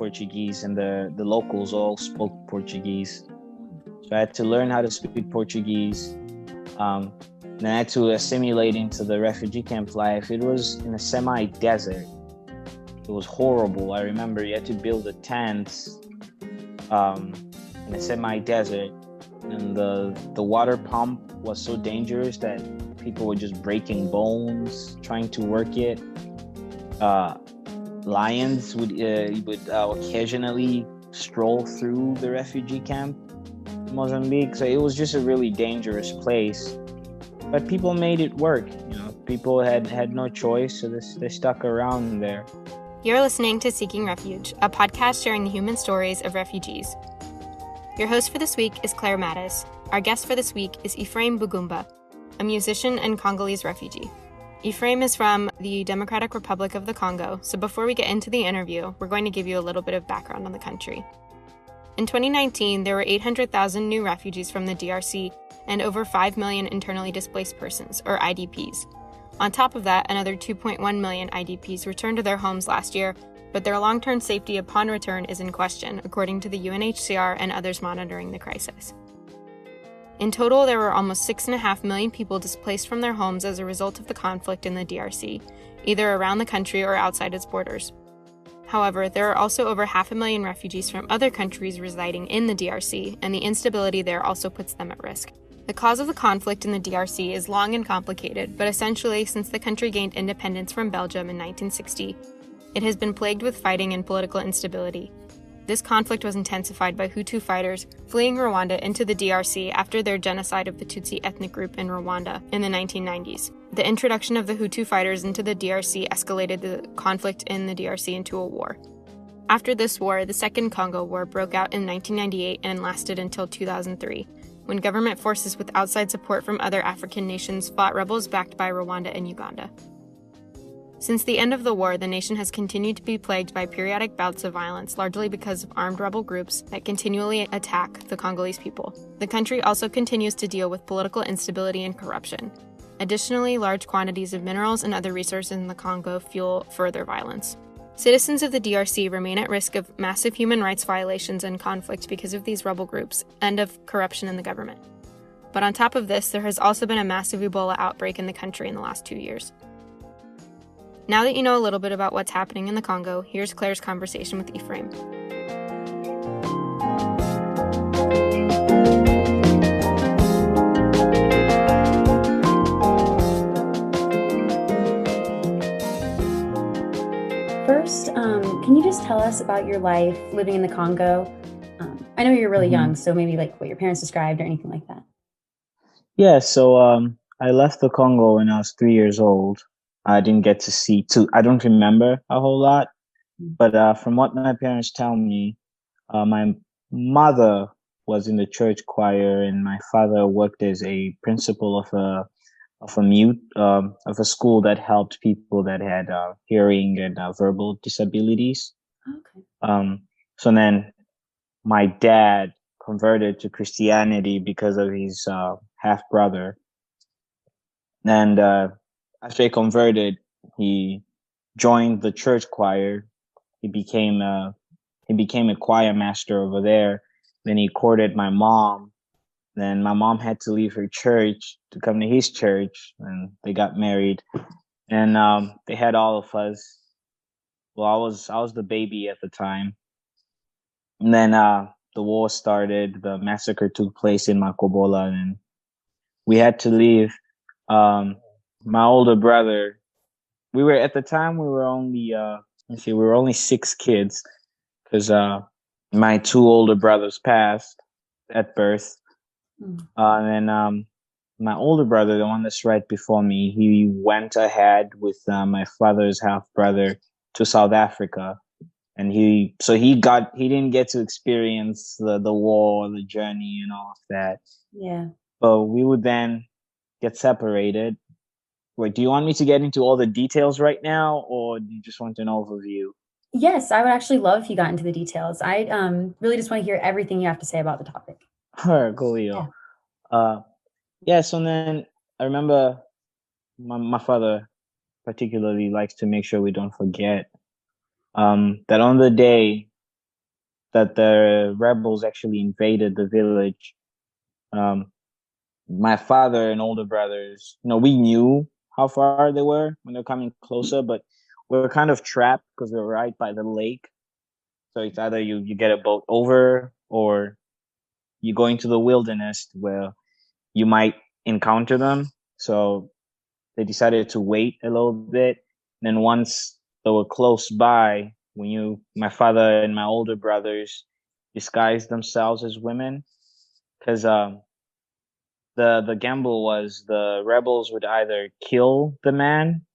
Portuguese, and the locals all spoke Portuguese. So I had to learn how to speak Portuguese. Then I had to assimilate into the refugee camp life. It was in a semi-desert. It was horrible. I remember you had to build a tent in a semi-desert, and the water pump was so dangerous that people were just breaking bones trying to work it. Lions would occasionally stroll through the refugee camp in Mozambique. So it was just a really dangerous place. But people made it work. People had no choice, so they stuck around there. You're listening to Seeking Refuge, a podcast sharing the human stories of refugees. Your host for this week is Claire Mattis. Our guest for this week is Ephraim Bugumba, a musician and Congolese refugee. Ephraim is from the Democratic Republic of the Congo, so before we get into the interview, we're going to give you a little bit of background on the country. In 2019, there were 800,000 new refugees from the DRC and over 5 million internally displaced persons, or IDPs. On top of that, another 2.1 million IDPs returned to their homes last year, but their long-term safety upon return is in question, according to the UNHCR and others monitoring the crisis. In total, there were almost 6.5 million people displaced from their homes as a result of the conflict in the DRC, either around the country or outside its borders. However, there are also over 500,000 refugees from other countries residing in the DRC, and the instability there also puts them at risk. The cause of the conflict in the DRC is long and complicated, but essentially, since the country gained independence from Belgium in 1960, it has been plagued with fighting and political instability. This conflict was intensified by Hutu fighters fleeing Rwanda into the DRC after their genocide of the Tutsi ethnic group in Rwanda in the 1990s. The introduction of the Hutu fighters into the DRC escalated the conflict in the DRC into a war. After this war, the Second Congo War broke out in 1998 and lasted until 2003, when government forces with outside support from other African nations fought rebels backed by Rwanda and Uganda. Since the end of the war, the nation has continued to be plagued by periodic bouts of violence, largely because of armed rebel groups that continually attack the Congolese people. The country also continues to deal with political instability and corruption. Additionally, large quantities of minerals and other resources in the Congo fuel further violence. Citizens of the DRC remain at risk of massive human rights violations and conflict because of these rebel groups and of corruption in the government. But on top of this, there has also been a massive Ebola outbreak in the country in the last 2 years. Now that you know a little bit about what's happening in the Congo, here's Claire's conversation with Ephraim. First, can you just tell us about your life living in the Congo? I know you're really young, so maybe like what your parents described or anything like that. Yeah, so I left the Congo when I was 3 years old. I didn't get to see I don't remember a whole lot, but from what my parents tell me, my mother was in the church choir, and my father worked as a principal of a school that helped people that had hearing and verbal disabilities. Okay. So then my dad converted to Christianity because of his half brother, and after he converted, he joined the church choir. He became a choir master over there. Then he courted my mom. Then my mom had to leave her church to come to his church, and they got married. And they had all of us. Well, I was the baby at the time. And then the war started. The massacre took place in Makobola, and we had to leave. My older brother, we were only we were only 6 kids, because my 2 older brothers passed at birth. And then my older brother, the one that's right before me, he went ahead with my father's half brother to South Africa, and he didn't get to experience the war, the journey, and all of that. Yeah. But we would then get separated. Wait, do you want me to get into all the details right now, or do you just want an overview? Yes, I would actually love if you got into the details. I really just want to hear everything you have to say about the topic. All right, cool. So then I remember my father particularly likes to make sure we don't forget that on the day that the rebels actually invaded the village. Um, my father and older brothers, we knew how far they were when they're coming closer, but we were kind of trapped because we were right by the lake. So it's either you get a boat over, or you go into the wilderness where you might encounter them. So they decided to wait a little bit. And then once they were close by, my father and my older brothers disguised themselves as women, because the gamble was the rebels would either kill the man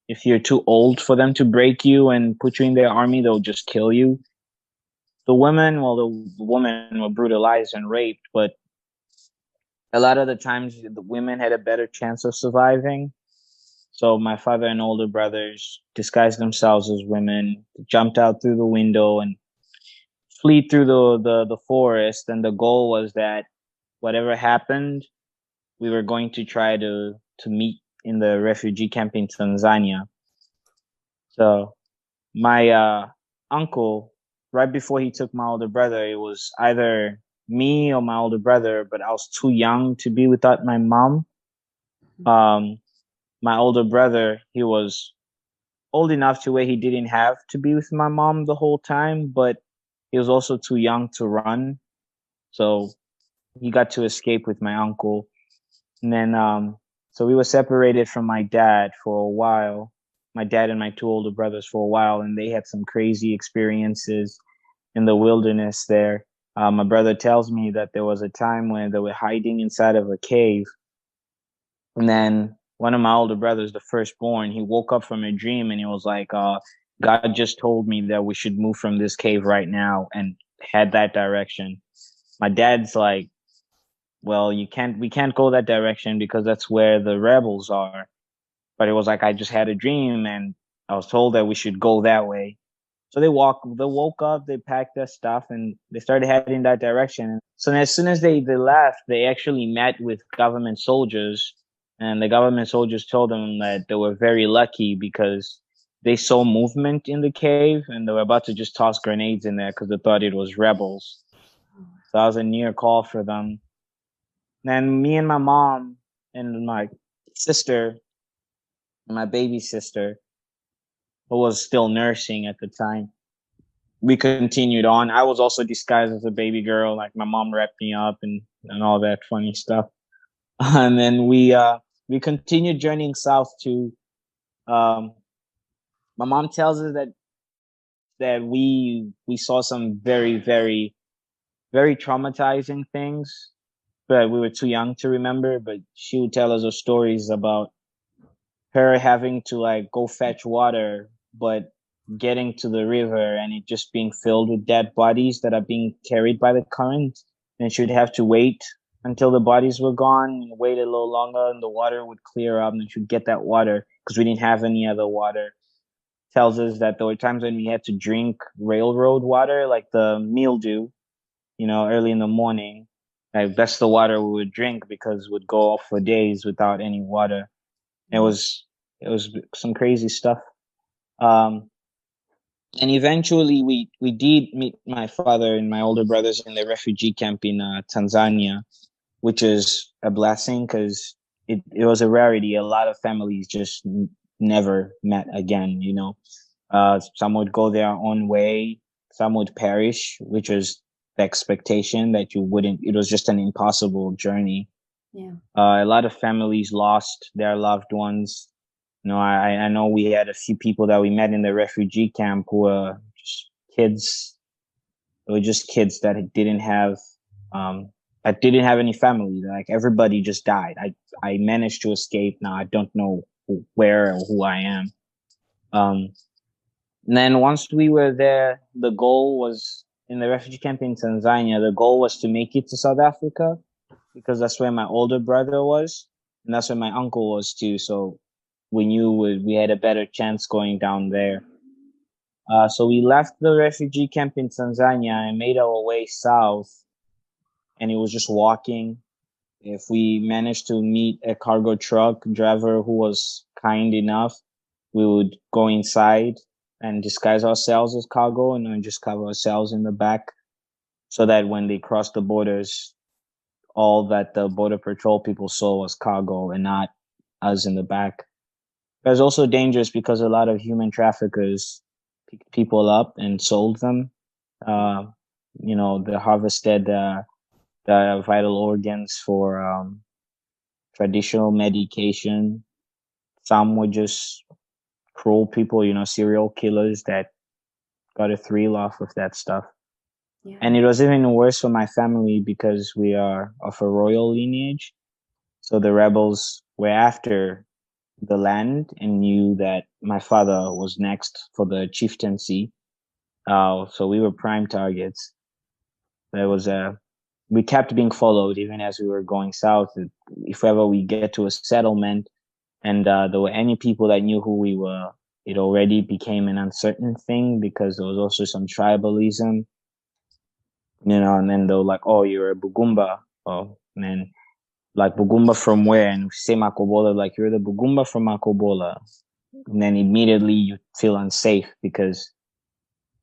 if you're too old for them to break you and put you in their army. They'll just kill you. The women, well, the women were brutalized and raped, but a lot of the times the women had a better chance of surviving. So my father and older brothers disguised themselves as women, jumped out through the window, and flee through the forest. And the goal was that whatever happened, we were going to try to meet in the refugee camp in Tanzania. So my uncle, right before he took my older brother, it was either me or my older brother, but I was too young to be without my mom. My older brother, he was old enough to where he didn't have to be with my mom the whole time, but he was also too young to run. So he got to escape with my uncle. And then, so we were separated from my dad for a while, my dad and my two older brothers for a while, and they had some crazy experiences in the wilderness there. My brother tells me that there was a time when they were hiding inside of a cave. And then one of my older brothers, the firstborn, he woke up from a dream and he was like, God just told me that we should move from this cave right now, and head that direction. My dad's like, well, we can't go that direction because that's where the rebels are. But it was like, I just had a dream and I was told that we should go that way. So they woke up, they packed their stuff, and they started heading that direction. So as soon as they left, they actually met with government soldiers, and the government soldiers told them that they were very lucky because they saw movement in the cave and they were about to just toss grenades in there because they thought it was rebels. So that was a near call for them. Then me and my mom and my sister, my baby sister, who was still nursing at the time, we continued on. I was also disguised as a baby girl. Like my mom wrapped me up and all that funny stuff. And then we continued journeying south to, my mom tells us that we saw some very, very, very traumatizing things, but we were too young to remember. But she would tell us stories about her having to like go fetch water, but getting to the river and it just being filled with dead bodies that are being carried by the current. And she'd have to wait until the bodies were gone, wait a little longer, and the water would clear up, and she'd get that water because we didn't have any other water. Tells us that there were times when we had to drink railroad water, like the mildew, early in the morning. Like that's the water we would drink because we'd go off for days without any water. It was some crazy stuff. And eventually we did meet my father and my older brothers in the refugee camp in Tanzania, which is a blessing because it was a rarity. A lot of families just never met again, some would go their own way, some would perish, which was the expectation that you wouldn't. It was just an impossible journey. Yeah. A lot of families lost their loved ones. I know we had a few people that we met in the refugee camp who were just kids. They were just kids that didn't have any family. Like everybody just died. I managed to escape. Now I don't know where or who I am. And then once we were there, the goal was in the refugee camp in Tanzania. The goal was to make it to South Africa because that's where my older brother was, and that's where my uncle was too. So we knew we had a better chance going down there. So we left the refugee camp in Tanzania and made our way south, and it was just walking. If we managed to meet a cargo truck driver who was kind enough, we would go inside and disguise ourselves as cargo and then just cover ourselves in the back. so that when they crossed the borders, all that the border patrol people saw was cargo and not us in the back. It was also dangerous because a lot of human traffickers picked people up and sold them. They harvested the vital organs for traditional medication. Some were just cruel people, serial killers that got a thrill off of that stuff. Yeah. And it was even worse for my family because we are of a royal lineage. So the rebels were after the land and knew that my father was next for the chieftaincy. So we were prime targets. We kept being followed even as we were going south. If ever we get to a settlement and there were any people that knew who we were, it already became an uncertain thing because there was also some tribalism, and then they were like, oh, you're a Bugumba. Oh, and then like, Bugumba from where? And if you say Makobola, like, you're the Bugumba from Makobola. And then immediately you feel unsafe because,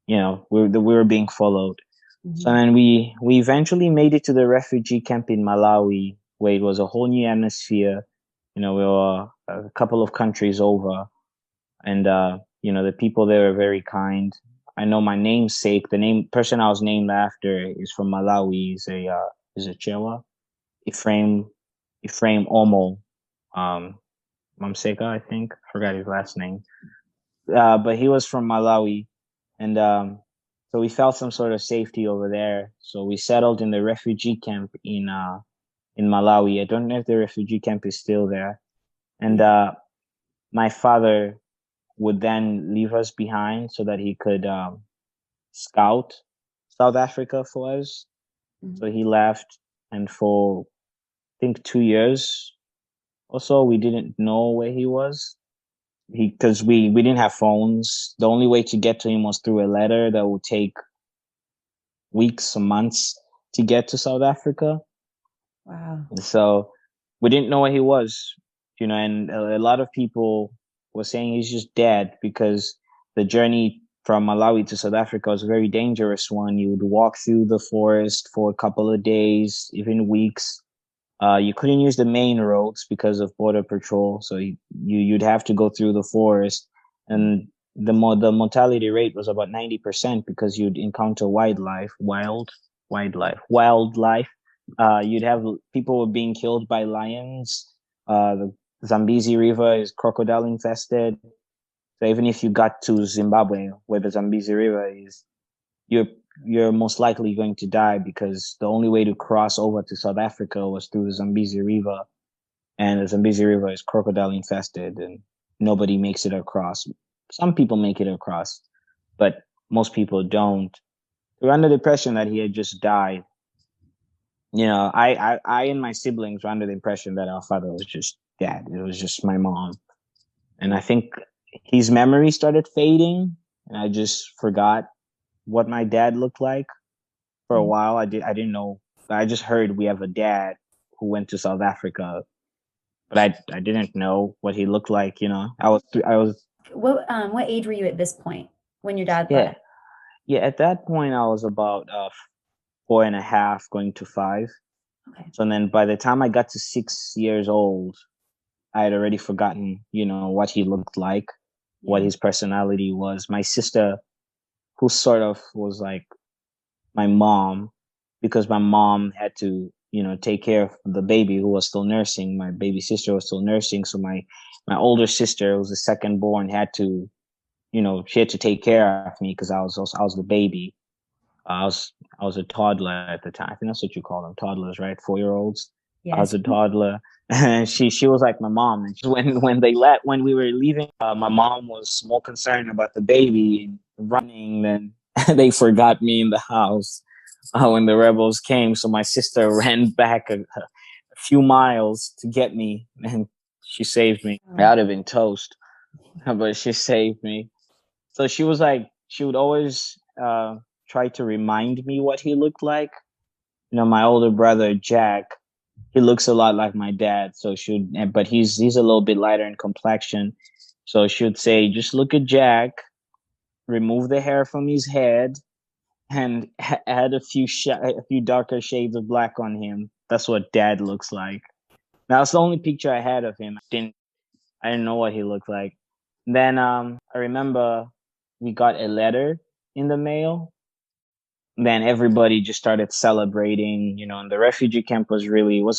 we were being followed. Mm-hmm. So then we eventually made it to the refugee camp in Malawi, where it was a whole new atmosphere. We were a couple of countries over, and the people there were very kind. I know my namesake, the person I was named after, is from Malawi. Is a Chewa, Ephraim Omo, Mamseka, I think. Forgot his last name. But he was from Malawi, and so we felt some sort of safety over there. So we settled in the refugee camp in Malawi. I don't know if the refugee camp is still there. And my father would then leave us behind so that he could scout South Africa for us. Mm-hmm. So he left, and for I think 2 years or so, we didn't know where he was. Because we didn't have phones. The only way to get to him was through a letter that would take weeks or months to get to South Africa. Wow. So we didn't know where he was, and a lot of people were saying he's just dead because the journey from Malawi to South Africa was a very dangerous one. You would walk through the forest for a couple of days, even weeks. You couldn't use the main roads because of border patrol, so you'd have to go through the forest, and the mortality rate was about 90% because you'd encounter wildlife. You'd have people were being killed by lions. The Zambezi River is crocodile infested, so even if you got to Zimbabwe, where the Zambezi River is, you're most likely going to die because the only way to cross over to South Africa was through the Zambezi River, and the Zambezi River is crocodile infested, and nobody makes it across. Some people make it across, but most people don't. We were under the impression that he had just died. I and my siblings were under the impression that our father was just dead. It was just my mom, and I think his memory started fading, and I just forgot what my dad looked like for a while. I didn't know. I just heard we have a dad who went to South Africa, but I didn't know what he looked like. I was. What age were you at this point when your dad left? Yeah. At that point, I was about 4.5, going to 5. Okay. So then, by the time I got to 6 years old, I had already forgotten, what he looked like, what his personality was. My sister, who sort of was like my mom, because my mom had to, take care of the baby who was still nursing. My baby sister was still nursing. So my older sister, who was the second born, had to, she had to take care of me because I was the baby. I was a toddler at the time. I think that's what you call them, toddlers, right? 4-year-olds. Yes. I was a toddler, and she was like my mom. And when we were leaving, my mom was more concerned about the baby running than they forgot me in the house when the rebels came. So my sister ran back a few miles to get me, and she saved me. I'd have been toast, but she saved me. So she was like, she would always try to remind me what he looked like. My older brother Jack, he looks a lot like my dad. So but he's a little bit lighter in complexion. So she would say, just look at Jack, remove the hair from his head, and had a few darker shades of black on him. That's what Dad looks like. That's the only picture I had of him. I didn't know what he looked like. Then I remember we got a letter in the mail. Then everybody just started celebrating, and the refugee camp was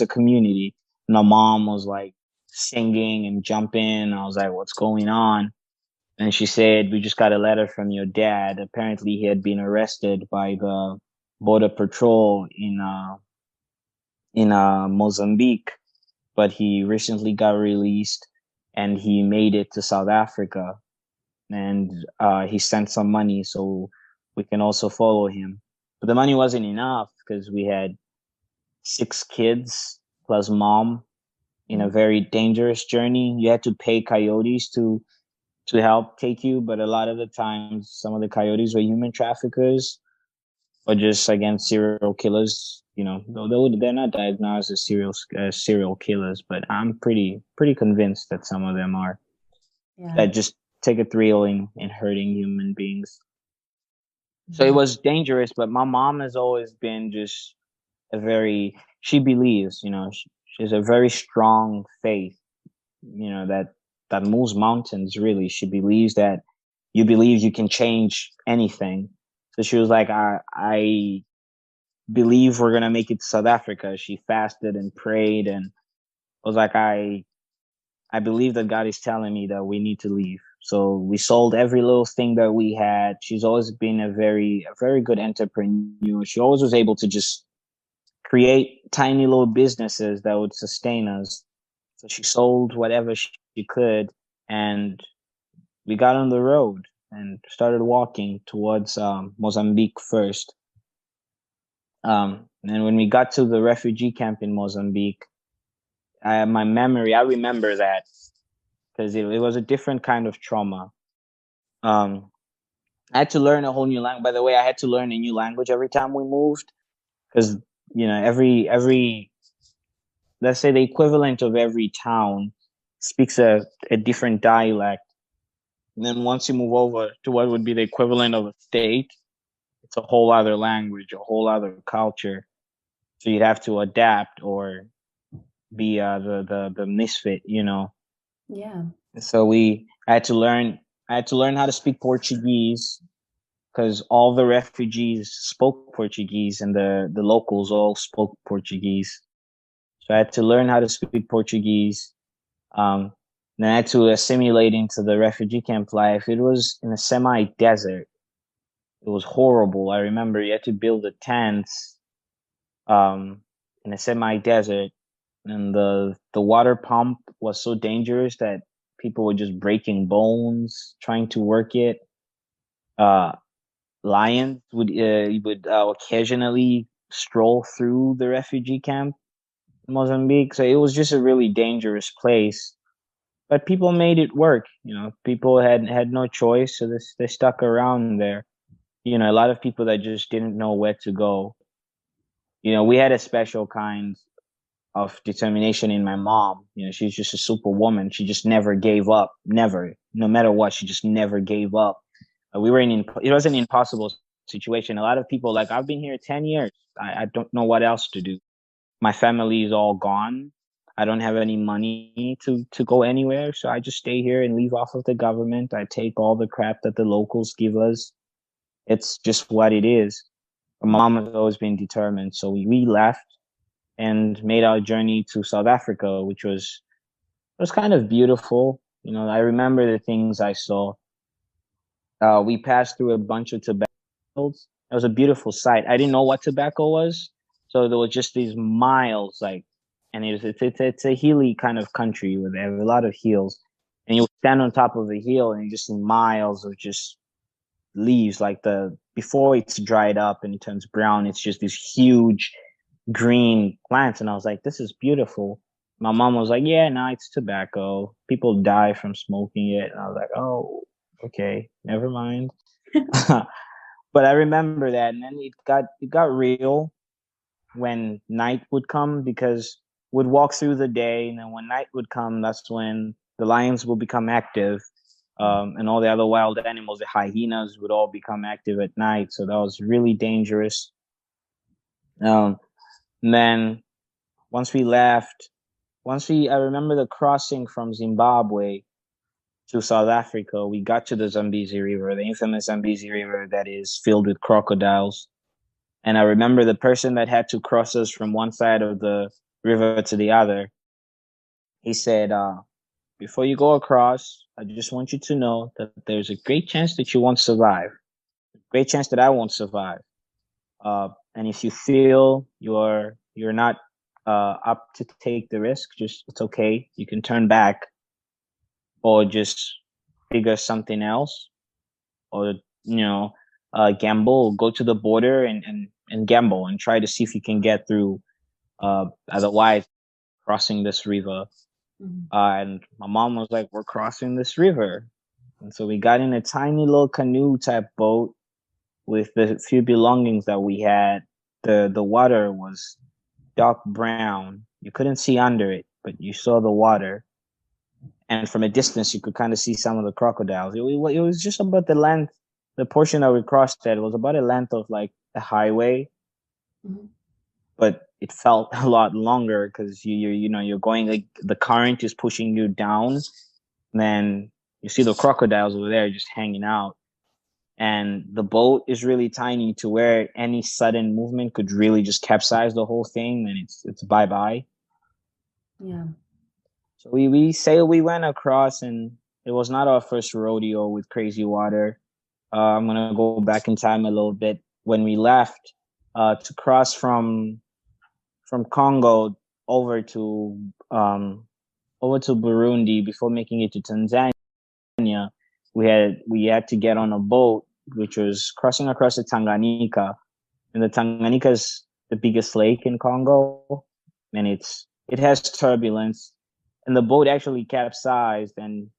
a community. My mom was like singing and jumping. I was like, what's going on? And she said, we just got a letter from your dad. Apparently he had been arrested by the border patrol in Mozambique, but he recently got released and he made it to South Africa. And he sent some money so we can also follow him. But the money wasn't enough because we had 6 kids plus mom in a very dangerous journey. You had to pay coyotes to help take you, but a lot of the times some of the coyotes were human traffickers or just again serial killers. Though they're not diagnosed as serial killers, but I'm pretty convinced that some of them are. Yeah. That just take a thrill in hurting human beings. So it was dangerous, but my mom has always been just she believes, she's a very strong faith, that moves mountains, really. She believes that you believe you can change anything. So she was like, I believe we're going to make it to South Africa. She fasted and prayed and was like, I believe that God is telling me that we need to leave. So we sold every little thing that we had. She's always been a very good entrepreneur. She always was able to just create tiny little businesses that would sustain us. So she sold whatever she could, and we got on the road and started walking towards Mozambique first. And when we got to the refugee camp in Mozambique, I remember that because it was a different kind of trauma. I had to learn a whole new language. By the way, I had to learn a new language every time we moved because, every let's say the equivalent of every town speaks a different dialect. And then once you move over to what would be the equivalent of a state, it's a whole other language, a whole other culture. So you'd have to adapt or be the misfit, Yeah. So I had to learn how to speak Portuguese because all the refugees spoke Portuguese and the locals all spoke Portuguese. So I had to learn how to speak Portuguese. Then I had to assimilate into the refugee camp life. It was in a semi-desert. It was horrible. I remember you had to build the tents in a semi-desert, and the water pump was so dangerous that people were just breaking bones trying to work it. Lions would occasionally stroll through the refugee camp in Mozambique, so it was just a really dangerous place. But people made it work. People had no choice, so they stuck around there. A lot of people that just didn't know where to go. We had a special kind of determination in my mom. She's just a superwoman. She just never gave up. Never, no matter what, she just never gave up. It was an impossible situation. A lot of people like, I've been here 10 years. I don't know what else to do. My family is all gone. I don't have any money to go anywhere. So I just stay here and live off of the government. I take all the crap that the locals give us. It's just what it is. My mom has always been determined. So we left and made our journey to South Africa, which was kind of beautiful. I remember the things I saw. We passed through a bunch of tobacco fields. It was a beautiful sight. I didn't know what tobacco was, so there was just these miles, and it's a hilly kind of country where they have a lot of hills, and you stand on top of a hill and you just see miles of just leaves, before it's dried up and it turns brown, it's just these huge green plants, and I was like, this is beautiful. My mom was like, yeah, no, it's tobacco. People die from smoking it. And I was like, oh, okay, never mind. But I remember that, and then it got real when night would come, because we'd walk through the day, and then when night would come, that's when the lions will become active. And all the other wild animals, the hyenas, would all become active at night. So that was really dangerous. And then once we left, I remember the crossing from Zimbabwe to South Africa, we got to the Zambezi River, the infamous Zambezi River that is filled with crocodiles. And I remember the person that had to cross us from one side of the river to the other. He said, before you go across, I just want you to know that there's a great chance that you won't survive. A great chance that I won't survive. And if you feel you're not up to take the risk, just it's okay. You can turn back or just figure something else, or gamble, go to the border and gamble and try to see if you can get through. Otherwise, crossing this river. And my mom was like, "We're crossing this river," and so we got in a tiny little canoe type boat with the few belongings that we had. The water was dark brown. You couldn't see under it, but you saw the water. And from a distance, you could kind of see some of the crocodiles. It was just about the length, the portion that we crossed at was about the length of like a highway. But it felt a lot longer because you're going, like, the current is pushing you down. And then you see the crocodiles over there just hanging out. And the boat is really tiny to where any sudden movement could really just capsize the whole thing, and it's bye-bye. Yeah. So we went across, and it was not our first rodeo with crazy water. I'm gonna go back in time a little bit. When we left to cross from Congo over to Burundi before making it to Tanzania, we had to get on a boat which was crossing across the Tanganyika, and the Tanganyika is the biggest lake in Congo, and it has turbulence. And the boat actually capsized, and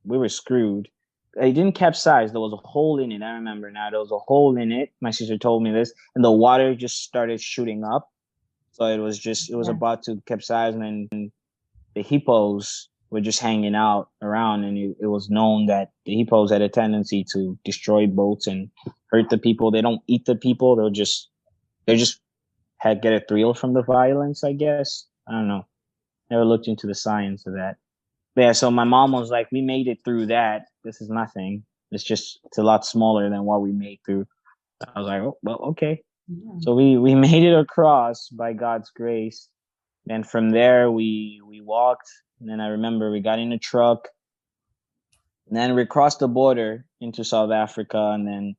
we were screwed. It didn't capsize. There was a hole in it. I remember now. There was a hole in it. My sister told me this, and the water just started shooting up. So it was about to capsize, and then the hippos were just hanging out around, and it was known that the hippos had a tendency to destroy boats and hurt the people. They don't eat the people. They just get a thrill from the violence, I guess. I don't know. Never looked into the science of that. But yeah, so my mom was like, "We made it through that. This is nothing. It's a lot smaller than what we made through." I was like, "Oh, well, okay." Yeah. So we made it across by God's grace. Then from there we walked, and then I remember we got in a truck, and then we crossed the border into South Africa, and then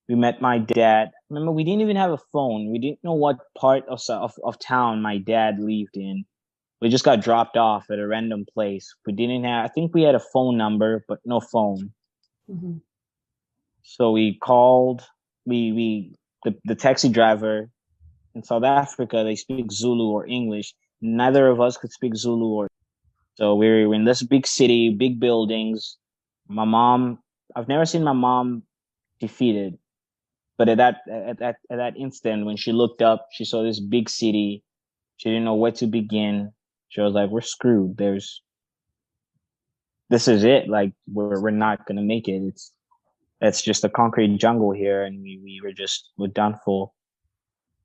we met my dad. Remember, we didn't even have a phone. We didn't know what part of town my dad lived in. We just got dropped off at a random place. We didn't have, I think we had a phone number, but no phone. So we called, the taxi driver in South Africa, they speak Zulu or English. Neither of us could speak Zulu so we were in this big city, big buildings. My mom, I've never seen my mom defeated, but at that instant, when she looked up, she saw this big city. She didn't know where to begin. She was like, "We're screwed. This is it. Like, we're not gonna make it. It's just a concrete jungle here, and we're done for."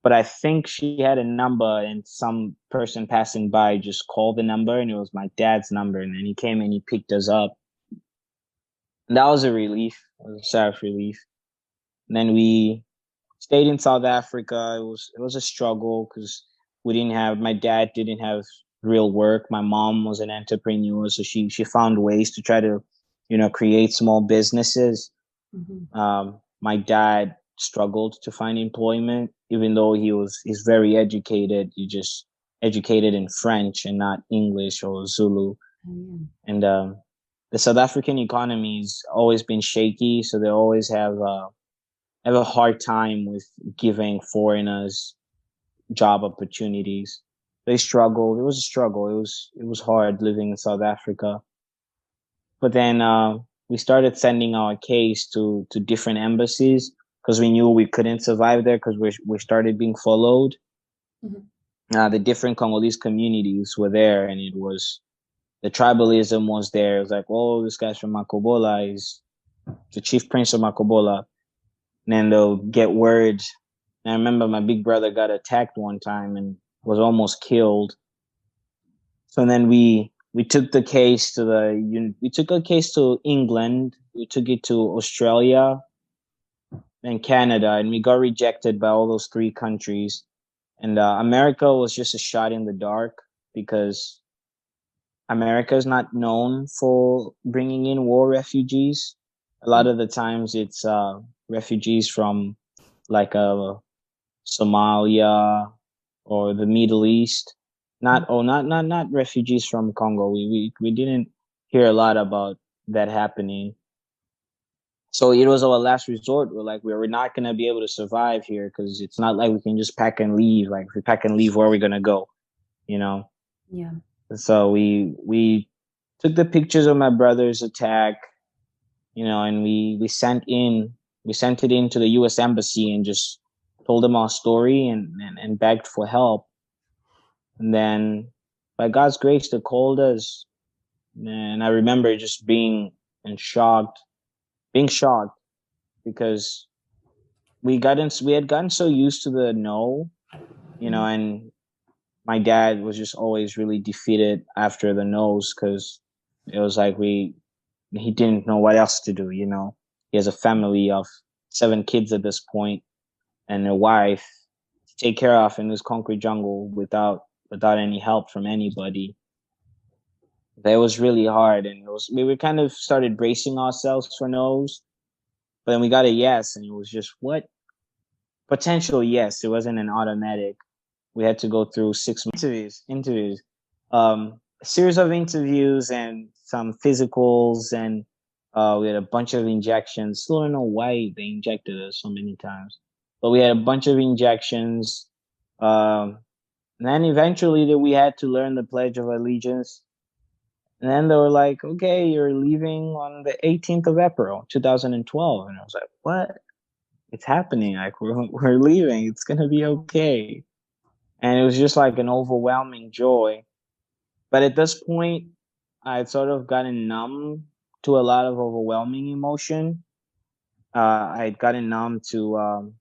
But I think she had a number, and some person passing by just called the number, and it was my dad's number. And then he came and he picked us up. And that was a relief. It was a sad relief. And then we stayed in South Africa. It was a struggle because my dad didn't have real work. My mom was an entrepreneur, so she found ways to try to, create small businesses. My dad struggled to find employment, even though he's very educated. He just educated in French and not English or Zulu. And the South African economy has always been shaky, so they always have a hard time with giving foreigners job opportunities. They struggled. It was a struggle. It was hard living in South Africa. But then we started sending our case to different embassies because we knew we couldn't survive there because we started being followed. The different Congolese communities were there, and it was the tribalism was there. It was like, oh, this guy's from Makobola. He's the chief prince of Makobola. And then they'll get words. And I remember my big brother got attacked one time and was almost killed. So then we took the case to we took a case to England. We took it to Australia and Canada, and we got rejected by all those three countries. And America was just a shot in the dark because America is not known for bringing in war refugees. A lot of the times it's refugees from like Somalia or the Middle East. Not refugees from Congo. We didn't hear a lot about that happening. So it was our last resort. We're like, we're not gonna be able to survive here because it's not like we can just pack and leave. Like if we pack and leave, where are we gonna go? You know? Yeah. So we took the pictures of my brother's attack, you know, and we sent it in to the US Embassy and just told them our story and begged for help. And then by God's grace, they called us. And I remember just being shocked because we had gotten so used to the no, you know, and my dad was just always really defeated after the no's because it was like he didn't know what else to do, you know. He has a family of 7 kids at this point and a wife to take care of in this concrete jungle without any help from anybody. That was really hard, and we kind of started bracing ourselves for no's, but then we got a yes, and it was just what potential yes. It wasn't an automatic. We had to go through 6 interviews, a series of interviews and some physicals, and we had a bunch of injections. Still don't know why they injected us so many times, but we had a bunch of injections. And then eventually we had to learn the Pledge of Allegiance. And then they were like, okay, you're leaving on the 18th of April, 2012. And I was like, what? It's happening. Like, we're leaving. It's going to be okay. And it was just like an overwhelming joy. But at this point, I'd sort of gotten numb to a lot of overwhelming emotion. I'd gotten numb to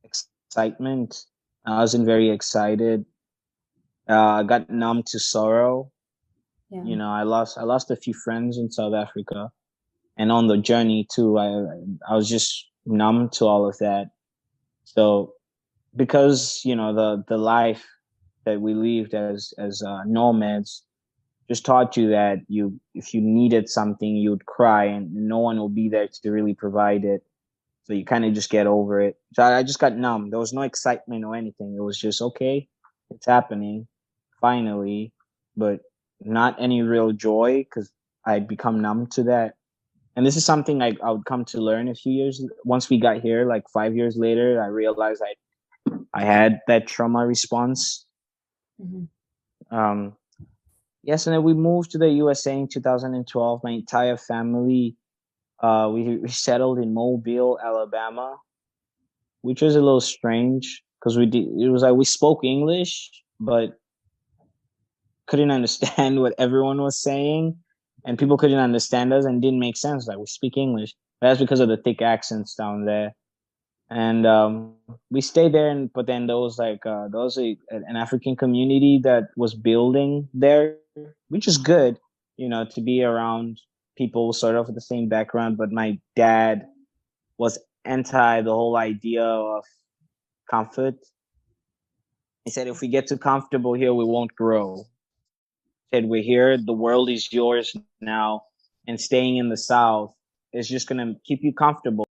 excitement. I wasn't very excited. I got numb to sorrow. Yeah. You know, I lost a few friends in South Africa, and on the journey too, I was just numb to all of that. So, because you know the life that we lived as nomads just taught you that if you needed something, you'd cry, and no one will be there to really provide it. So you kind of just get over it. So I just got numb. There was no excitement or anything. It was just, okay, it's happening, finally, but not any real joy because I'd become numb to that. And this is something I would come to learn a few years. Once we got here, like 5 years later, I realized I had that trauma response. Mm-hmm. Yes, and then we moved to the USA in 2012. My entire family, we settled in Mobile, Alabama, which was a little strange because it was like we spoke English, but couldn't understand what everyone was saying, and people couldn't understand us and didn't make sense. Like, we speak English, but that's because of the thick accents down there. And we stayed there, but then there was an African community that was building there, which is good, you know, to be around people sort of with the same background. But my dad was anti the whole idea of comfort. He said, if we get too comfortable here, we won't grow. He said, we're here, the world is yours now, and staying in the South is just going to keep you comfortable.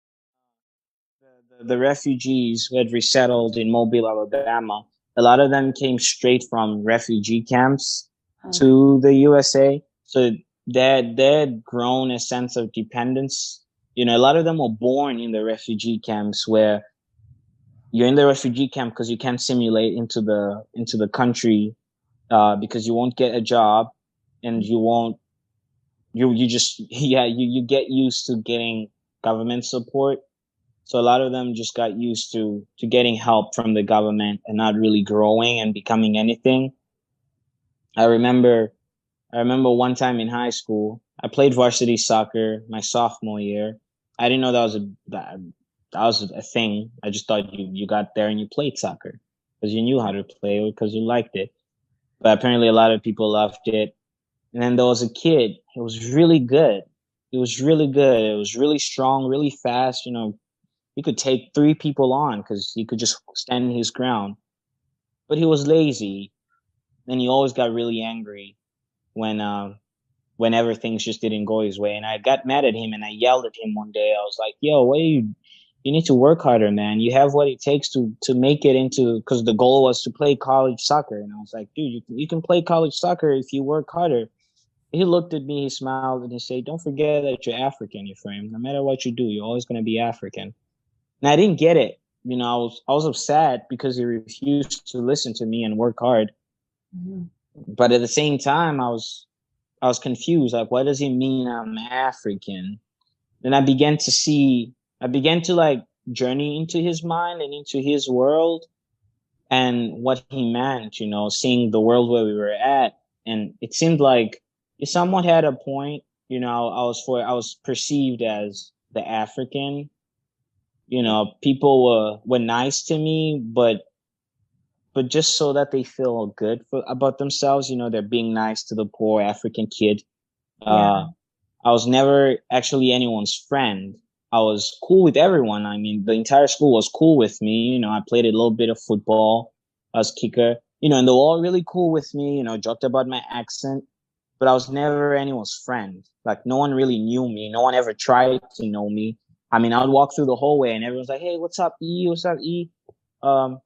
The refugees who had resettled in Mobile, Alabama, a lot of them came straight from refugee camps to the USA. So they had grown a sense of dependence. You know, a lot of them were born in the refugee camps where you're in the refugee camp because you can't assimilate into the country because you won't get a job and you get used to getting government support. So a lot of them just got used to getting help from the government and not really growing and becoming anything. I remember I remember one time in high school, I played varsity soccer my sophomore year. I didn't know that was a thing. I just thought you got there and you played soccer because you knew how to play or because you liked it. But apparently a lot of people loved it. And then there was a kid. He was really good. He was really good. It was really strong, really fast. You know, he could take three people on because he could just stand his ground. But he was lazy, and he always got really angry when whenever things just didn't go his way. And I got mad at him and I yelled at him one day. I was like, "Yo, what are you need to work harder, man. You have what it takes to make it into," because the goal was to play college soccer. And I was like, "Dude, you can play college soccer if you work harder." He looked at me, he smiled, and he said, "Don't forget that you're African, Ephraim. No matter what you do, you're always going to be African." And I didn't get it. You know, I was upset because he refused to listen to me and work hard. Mm-hmm. But at the same time, I was confused. Like, what does he mean I'm African? Then I began to like journey into his mind and into his world and what he meant, you know, seeing the world where we were at. And it seemed like he somewhat had a point. You know, I was perceived as the African. You know, people were nice to me, but just so that they feel good about themselves. You know, they're being nice to the poor African kid. Yeah. I was never actually anyone's friend. I was cool with everyone. I mean, the entire school was cool with me. You know, I played a little bit of football. I was kicker. You know, and they were all really cool with me. You know, joked about my accent, but I was never anyone's friend. Like, no one really knew me. No one ever tried to know me. I mean, I would walk through the hallway and everyone's like, "Hey, what's up, E? What's up, E?" Um,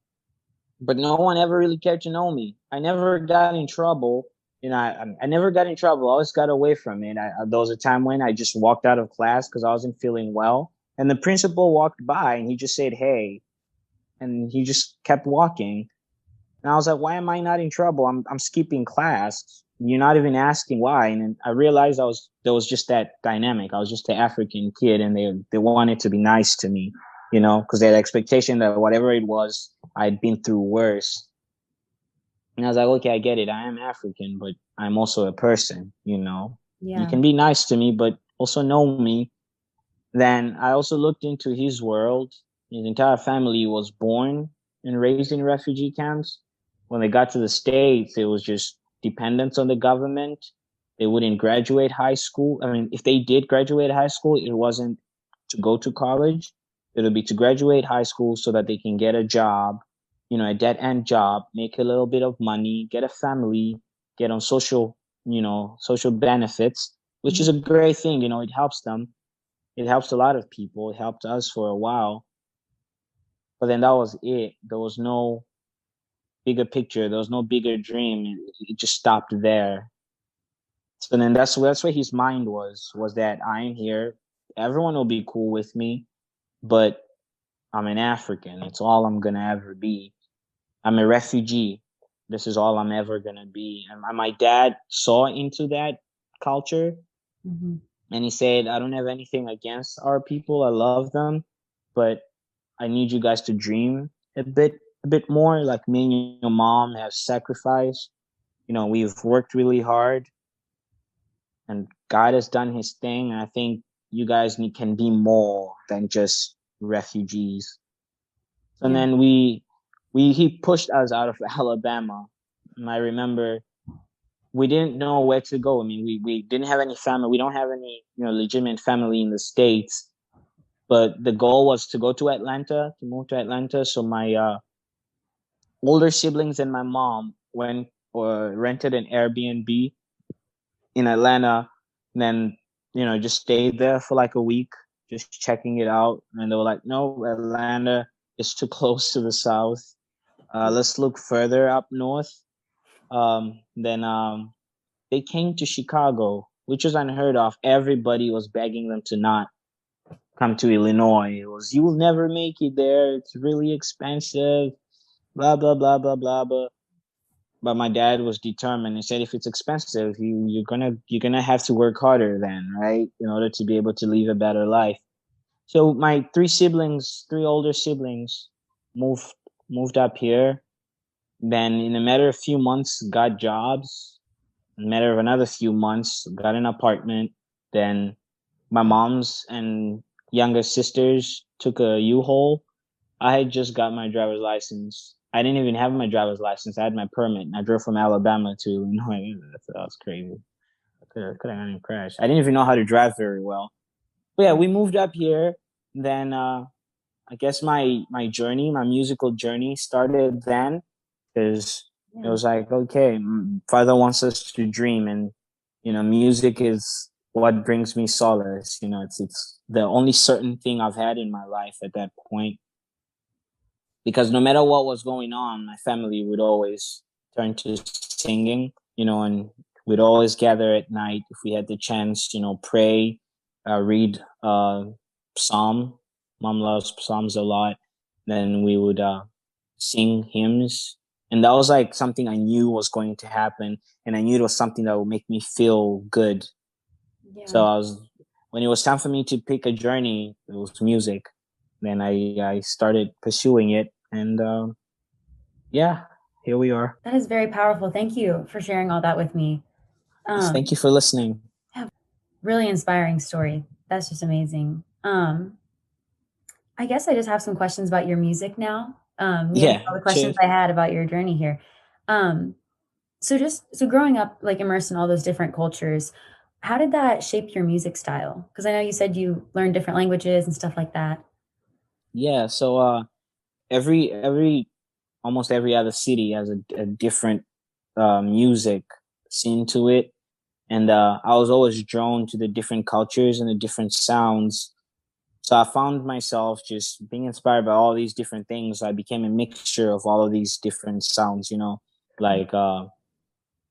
but no one ever really cared to know me. I never got in trouble. You know, I never got in trouble. I always got away from it. There was a time when I just walked out of class because I wasn't feeling well. And the principal walked by and he just said, "Hey," and he just kept walking. And I was like, "Why am I not in trouble? I'm skipping class. You're not even asking why." And then I realized there was just that dynamic. I was just an African kid and they wanted to be nice to me, you know, because they had expectation that whatever it was, I'd been through worse. And I was like, "Okay, I get it. I am African, but I'm also a person, you know. Yeah. You can be nice to me, but also know me." Then I also looked into his world. His entire family was born and raised in refugee camps. When they got to the States, it was just dependence on the government. They wouldn't graduate high school. I mean, if they did graduate high school, it wasn't to go to college. It would be to graduate high school so that they can get a job, you know, a dead end job, make a little bit of money, get a family, get on social benefits, which is a great thing. You know, it helps them. It helps a lot of people. It helped us for a while. But then that was it. There was no bigger picture. There was no bigger dream. It just stopped there. So then that's where his mind was that I'm here. Everyone will be cool with me, but I'm an African. It's all I'm gonna ever be. I'm a refugee. This is all I'm ever gonna be. And my dad saw into that culture, and he said, "I don't have anything against our people. I love them, but I need you guys to dream a bit more. Like me and your mom have sacrificed. You know, we've worked really hard, and God has done His thing. And I think you guys can be more than just refugees." And then he pushed us out of Alabama. And I remember we didn't know where to go. I mean, we didn't have any family. We don't have any, you know, legitimate family in the States. But the goal was to go to Atlanta, to move to Atlanta. So my older siblings and my mom went or rented an Airbnb in Atlanta, and then, you know, just stayed there for like a week, just checking it out. And they were like, "No, Atlanta is too close to the south. Let's look further up north." Then they came to Chicago, which was unheard of. Everybody was begging them to not come to Illinois. It was, "You will never make it there. It's really expensive. Blah blah blah blah blah blah." But my dad was determined. He said, "If it's expensive, you're gonna have to work harder then, right? In order to be able to live a better life." So my three older siblings, moved up here. Then in a matter of few months, got jobs. matter of another few months, got an apartment. Then my mom's and younger sisters took a U-Haul. I had just got my driver's license. I didn't even have my driver's license. I had my permit. And I drove from Alabama to Illinois. That was crazy. I could have gotten crashed. I didn't even know how to drive very well. But yeah, we moved up here. Then I guess my musical journey started then, because it was like, okay, Father wants us to dream, and music is what brings me solace. It's the only certain thing I've had in my life at that point, because no matter what was going on, my family would always turn to singing, and we'd always gather at night if we had the chance, pray, read psalm. Mom loves psalms a lot. Then we would sing hymns, and that was like something I knew was going to happen, and I knew it was something that would make me feel good. Yeah. So when it was time for me to pick a journey, it was music. Then I started pursuing it, and yeah, here we are. That is very powerful. Thank you for sharing all that with me. Thank you for listening. Really inspiring story. That's just amazing. I guess I just have some questions about your music now. All the questions I had about your journey here. So growing up, like immersed in all those different cultures, how did that shape your music style? Because I know you said you learned different languages and stuff like that. Yeah. So almost every other city has a different music scene to it, and I was always drawn to the different cultures and the different sounds. So I found myself just being inspired by all these different things. I became a mixture of all of these different sounds, like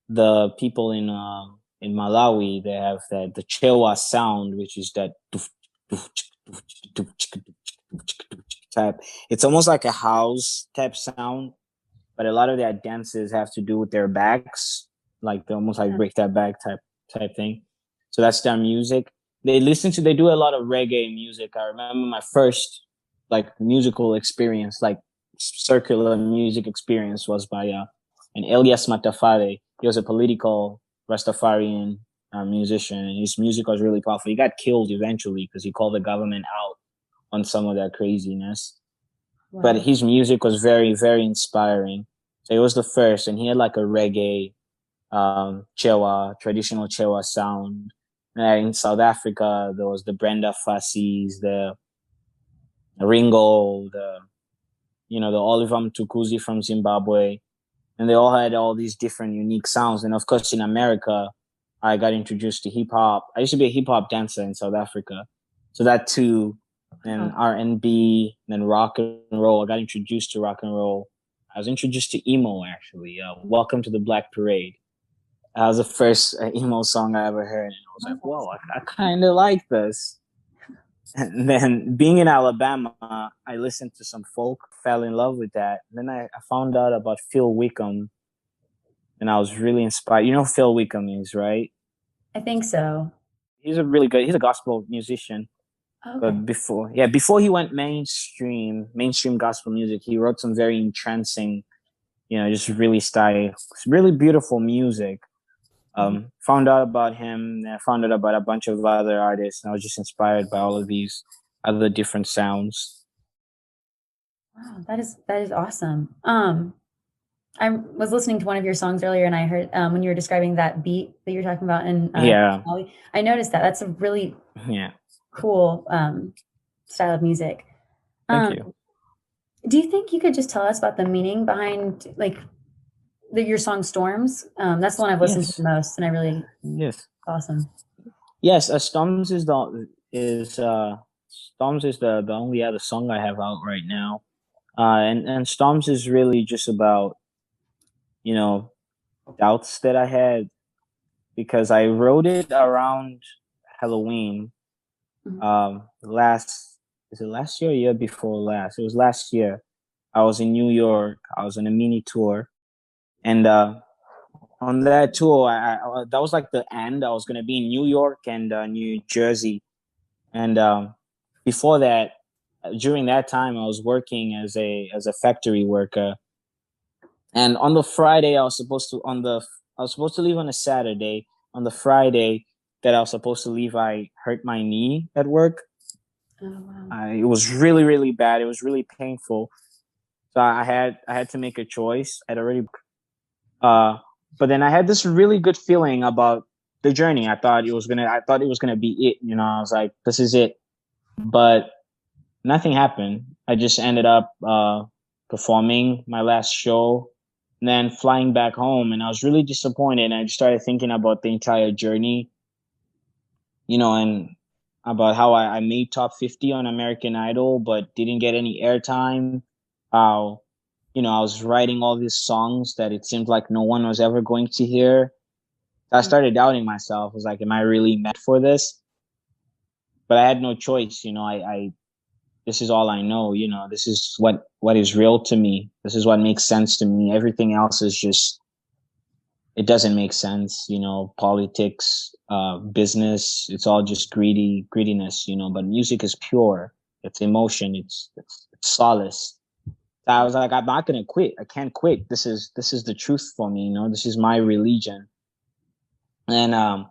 the people in Malawi, they have the Chewa sound, which is that type. It's almost like a house type sound, but a lot of their dances have to do with their backs, like they almost like break their back type thing. So that's their music. They do a lot of reggae music. I remember my first like musical experience, like circular music experience, was by an Elias Matafare. He was a political Rastafarian musician, and his music was really powerful. He got killed eventually because he called the government out on some of that craziness. Wow. But his music was very, very inspiring. So it was the first, and he had like a reggae, traditional Chewa sound. In South Africa, there was the Brenda Fassies, the Ringo, the Oliver Mtukudzi from Zimbabwe, and they all had all these different unique sounds. And of course, in America, I got introduced to hip hop. I used to be a hip hop dancer in South Africa, so that too, and R&B, then rock and roll. I got introduced to rock and roll. I was introduced to emo, actually. Welcome to the Black Parade. That was the first emo song I ever heard. And I was like, whoa, I kind of like this. And then being in Alabama, I listened to some folk, fell in love with that. And then I found out about Phil Wickham, and I was really inspired. You know who Phil Wickham is, right? I think so. He's a gospel musician. Okay. But before he went mainstream gospel music, he wrote some very entrancing, just really beautiful music. Found out about him, and I found out about a bunch of other artists, and I was just inspired by all of these other different sounds. Wow, that is awesome. I was listening to one of your songs earlier, and I heard when you were describing that beat that you're talking about, and I noticed that's a really cool style of music. Thank you. Do you think you could just tell us about the meaning behind your song Storms? That's the one I've listened to the most, and I really awesome. Yes, Storms is the only other song I have out right now, and Storms is really just about doubts that I had, because I wrote it around Halloween. Last year or year before last? It was last year. I was in New York. I was on a mini tour. And on that tour, that was like the end. I was going to be in New York and New Jersey. And before that, during that time, I was working as a factory worker. And on the Friday, I was supposed to, on the I was supposed to leave on a Saturday. On the Friday that I was supposed to leave, I hurt my knee at work. Oh, wow. It was really, really bad. It was really painful. So I had to make a choice. I'd already, but then I had this really good feeling about the journey. I thought it was gonna be it. You know, I was like, this is it. But nothing happened. I just ended up performing my last show, and then flying back home, and I was really disappointed. And I just started thinking about the entire journey, you know, and about how I made top 50 on American Idol, but didn't get any airtime. How, you know, I was writing all these songs that it seemed like no one was ever going to hear. I started doubting myself. I was like, am I really meant for this? But I had no choice. You know, I this is all I know. You know, this is what is real to me. This is what makes sense to me. Everything else is just, it doesn't make sense. You know, politics, business, it's all just greediness, you know, but music is pure. It's emotion. It's solace. So I was like, I'm not going to quit. I can't quit. This is the truth for me. You know, this is my religion. And,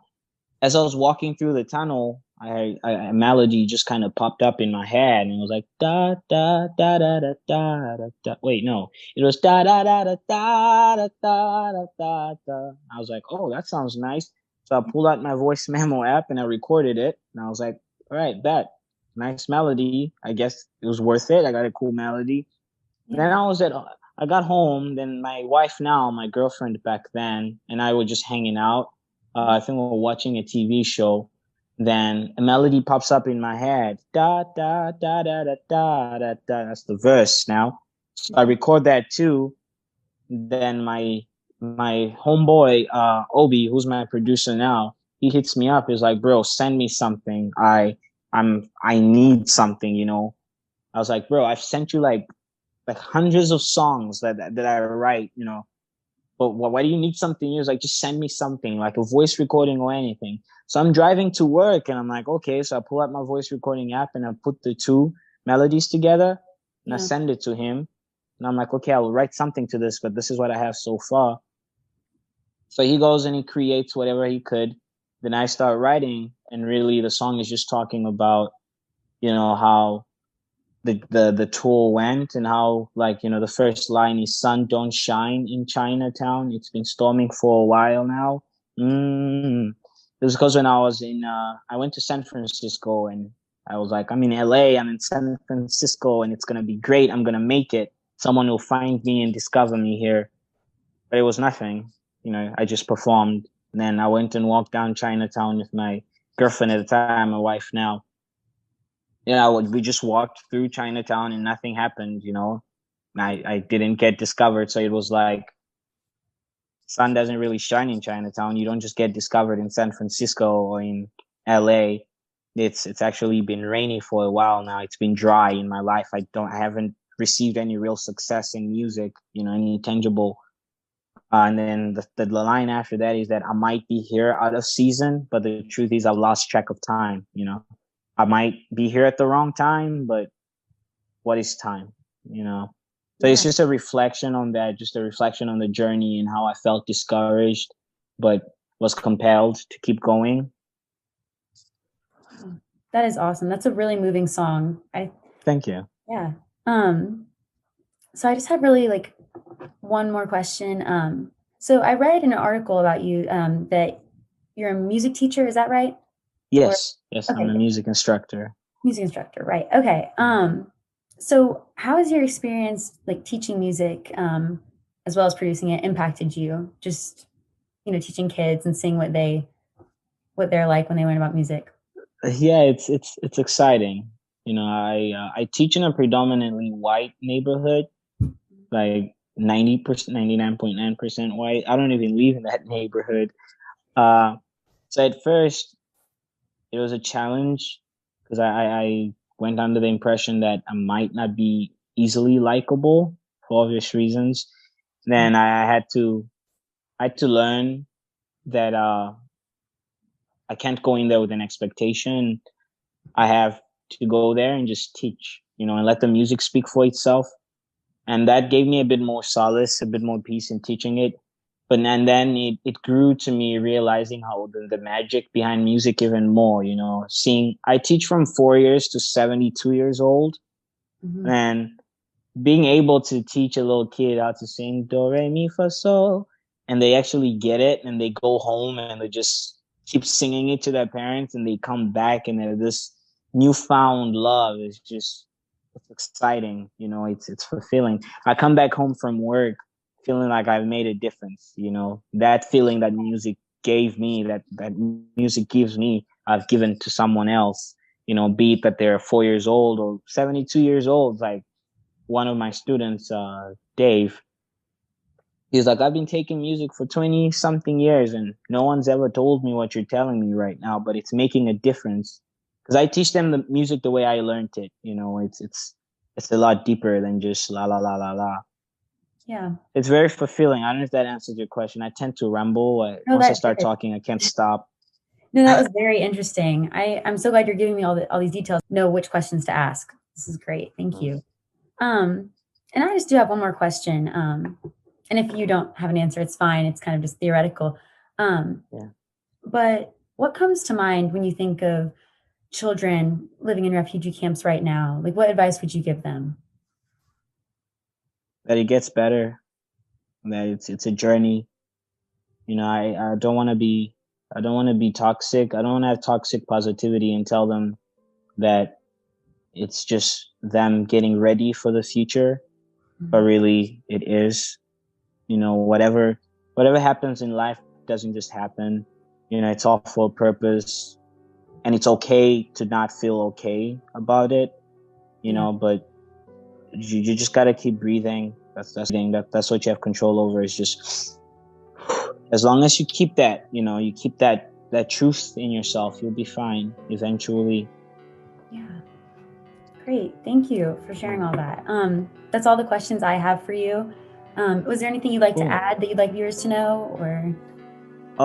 as I was walking through the tunnel, a melody just kind of popped up in my head, and it was like da da da da da da da da. Wait, no, it was da da da da da da da da da da. I was like, oh, that sounds nice. So I pulled out my voice memo app and I recorded it, and I was like, all right, that nice melody. I guess it was worth it. I got a cool melody. Yeah. Then I got home. Then my wife, now my girlfriend back then, and I were just hanging out. I think we were watching a TV show. Then a melody pops up in my head. Da da da da da da da da. That's the verse now. So I record that too. Then my homeboy, Obi, who's my producer now, he hits me up. He's like, bro, send me something. I need something, you know. I was like, bro, I've sent you like hundreds of songs that I write, you know. But why do you need something? He was like, just send me something, like a voice recording or anything. So I'm driving to work and I'm like, okay. So I pull out my voice recording app and I put the two melodies together and I send it to him. And I'm like, okay, I will write something to this, but this is what I have so far. So he goes and he creates whatever he could. Then I start writing, and really the song is just talking about, you know, how the tour went, and how, like, you know, the first line is sun don't shine in Chinatown. It's been storming for a while now. It was because when I was I went to San Francisco, and I was like, I'm in LA, I'm in San Francisco, and it's going to be great. I'm going to make it. Someone will find me and discover me here. But it was nothing. You know, I just performed. And then I went and walked down Chinatown with my girlfriend at the time, my wife now. You know, we just walked through Chinatown and nothing happened, you know. I didn't get discovered. So it was like, sun doesn't really shine in Chinatown. You don't just get discovered in San Francisco or in LA. It's actually been rainy for a while now. It's been dry in my life. I haven't received any real success in music, you know, any tangible. And then the line after that is that I might be here out of season, but the truth is I've lost track of time, you know. I might be here at the wrong time, but what is time, you know? So it's just a reflection on that, just a reflection on the journey and how I felt discouraged, but was compelled to keep going. That is awesome. That's a really moving song. Thank you. Yeah. So I just have really like one more question. So I read in an article about you that you're a music teacher. Is that right? Yes. Yes. Okay. I'm a music instructor. Music instructor. Right. Okay. So how has your experience like teaching music, as well as producing it, impacted you? Just, you know, teaching kids and seeing what they're like when they learn about music. Yeah, it's exciting. You know, I teach in a predominantly white neighborhood, like 90%, 99.9% white. I don't even live in that neighborhood. So at first it was a challenge because I went under the impression that I might not be easily likable for obvious reasons. Then I had to learn that I can't go in there with an expectation. I have to go there and just teach, you know, and let the music speak for itself. And that gave me a bit more solace, a bit more peace in teaching it. and then it grew to me realizing how the magic behind music even more, you know, I teach from 4 years to 72 years old. Mm-hmm. And being able to teach a little kid how to sing do, re, mi, fa, sol, and they actually get it and they go home and they just keep singing it to their parents and they come back and they're this newfound love is just, it's exciting, you know, it's fulfilling. I come back home from work feeling like I've made a difference, you know, that feeling that music gave me, that music gives me, I've given to someone else, you know, be it that they're 4 years old or 72 years old. Like one of my students, Dave, he's like, I've been taking music for 20 something years and no one's ever told me what you're telling me right now, but it's making a difference. Because I teach them the music the way I learned it, you know, it's a lot deeper than just la la la la la. Yeah. It's very fulfilling. I don't know if that answers your question. I tend to ramble. Once I start talking, I can't stop. No, that was very interesting. I'm so glad you're giving me all these details. Know which questions to ask. This is great. Thank you. And I just do have one more question. And if you don't have an answer, it's fine. It's kind of just theoretical. But what comes to mind when you think of children living in refugee camps right now? Like, what advice would you give them? That it gets better, that it's a journey. You know, I don't want to be toxic. I don't want to have toxic positivity and tell them that it's just them getting ready for the future, but really it is, you know, whatever happens in life doesn't just happen. You know, it's all for a purpose, and it's okay to not feel okay about it, you know, but you just got to keep breathing. That's what you have control over, is just, as long as you keep that, you know, you keep that truth in yourself, you'll be fine eventually. Yeah. Great. Thank you for sharing all that. That's all the questions I have for you. Was there anything you'd like to add that you'd like viewers to know, or?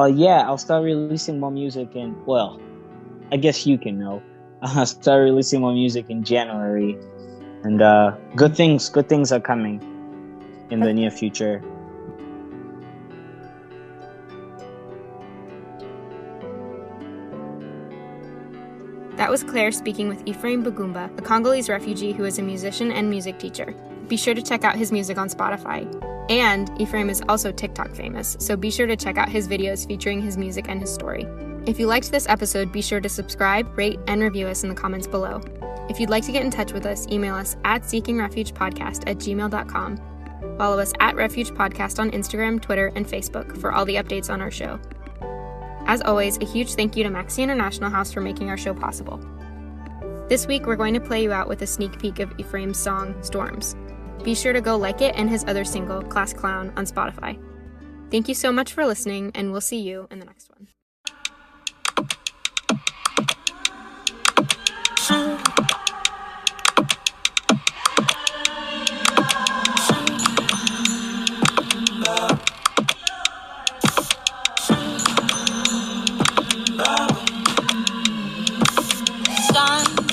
Yeah, I'll start releasing more music well, I guess you can know. I'll start releasing more music in January. And good things are coming in the near future. That was Claire speaking with Ephraim Bugumba, a Congolese refugee who is a musician and music teacher. Be sure to check out his music on Spotify. And Ephraim is also TikTok famous, so be sure to check out his videos featuring his music and his story. If you liked this episode, be sure to subscribe, rate, and review us in the comments below. If you'd like to get in touch with us, email us at seekingrefugepodcast@gmail.com. Follow us at Refuge Podcast on Instagram, Twitter, and Facebook for all the updates on our show. As always, a huge thank you to Maxi International House for making our show possible. This week, we're going to play you out with a sneak peek of Ephraim's song, Storms. Be sure to go like it and his other single, Class Clown, on Spotify. Thank you so much for listening, and we'll see you in the next one.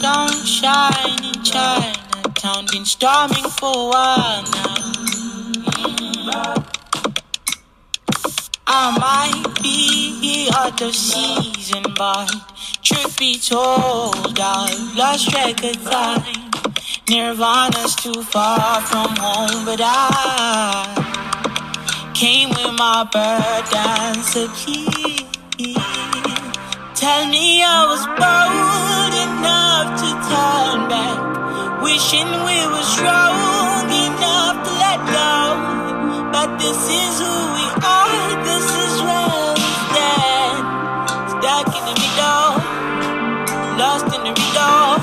Don't shine in Chinatown, been storming for a while now. I might be out of season, but truth be told, I've lost track of time. Nirvana's too far from home, but I came with my burdens, so please tell me I was bold enough to turn back, wishing we were strong enough to let go. But this is who we are, this is where we stand. Stuck in the middle, lost in the middle.